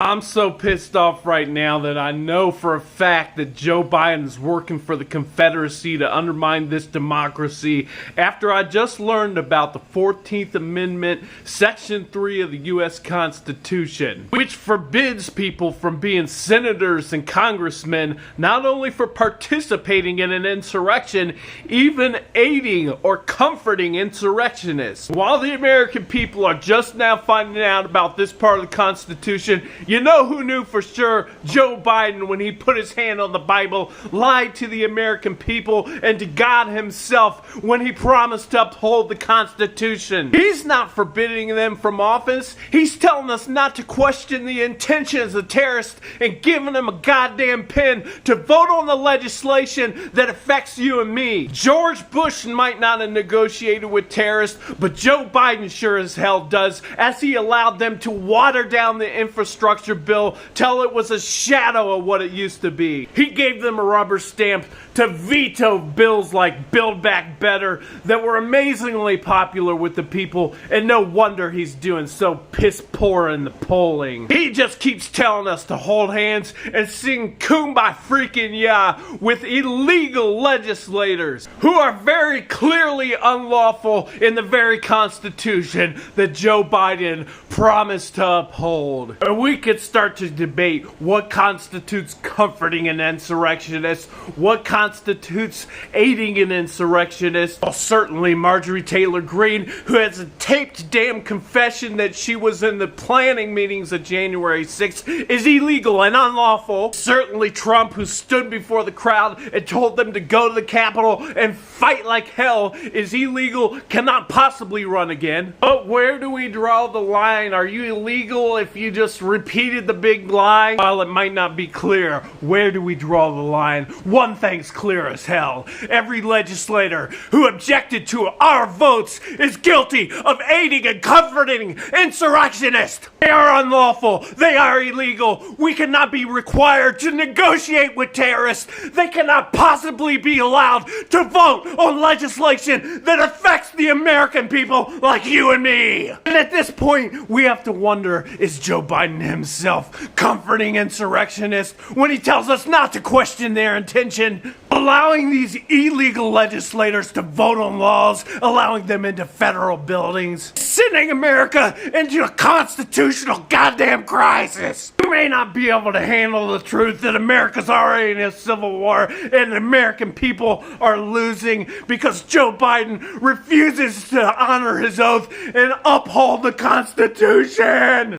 I'm so pissed off right now that I know for a fact that Joe Biden's working for the Confederacy to undermine this democracy after I just learned about the 14th Amendment, Section 3 of the U.S. Constitution, which forbids people from being senators and congressmen not only for participating in an insurrection, even aiding or comforting insurrectionists. While the American people are just now finding out about this part of the Constitution, you know who knew for sure? Joe Biden, when he put his hand on the Bible, lied to the American people and to God himself when he promised to uphold the Constitution. He's not forbidding them from office. He's telling us not to question the intentions of terrorists and giving them a goddamn pen to vote on the legislation that affects you and me. George Bush might not have negotiated with terrorists, but Joe Biden sure as hell does, as he allowed them to water down the infrastructure bill till it was a shadow of what it used to be. He gave them a rubber stamp to veto bills like Build Back Better that were amazingly popular with the people, and no wonder he's doing so piss poor in the polling. He just keeps telling us to hold hands and sing Kumbaya freaking yeah with illegal legislators who are very clearly unlawful in the very Constitution that Joe Biden promised to uphold. And we could start to debate what constitutes comforting an insurrectionist, what constitutes aiding an insurrectionist. Well, certainly Marjorie Taylor Greene, who has a taped damn confession that she was in the planning meetings of January 6th, is illegal and unlawful. Certainly Trump, who stood before the crowd and told them to go to the Capitol and fight like hell, is illegal, cannot possibly run again. But where do we draw the line? Are you illegal if you just repeated the big lie? While it might not be clear, where do we draw the line? One thing's clear as hell. Every legislator who objected to our votes is guilty of aiding and comforting insurrectionists. They are unlawful. They are illegal. We cannot be required to negotiate with terrorists. They cannot possibly be allowed to vote on legislation that affects the American people like you and me. And at this point, we have to wonder, is Joe Biden himself comforting insurrectionists when he tells us not to question their intention? Allowing these illegal legislators to vote on laws, allowing them into federal buildings, sending America into a constitutional goddamn crisis. You may not be able to handle the truth that America's already in a civil war and the American people are losing because Joe Biden refuses to honor his oath and uphold the Constitution.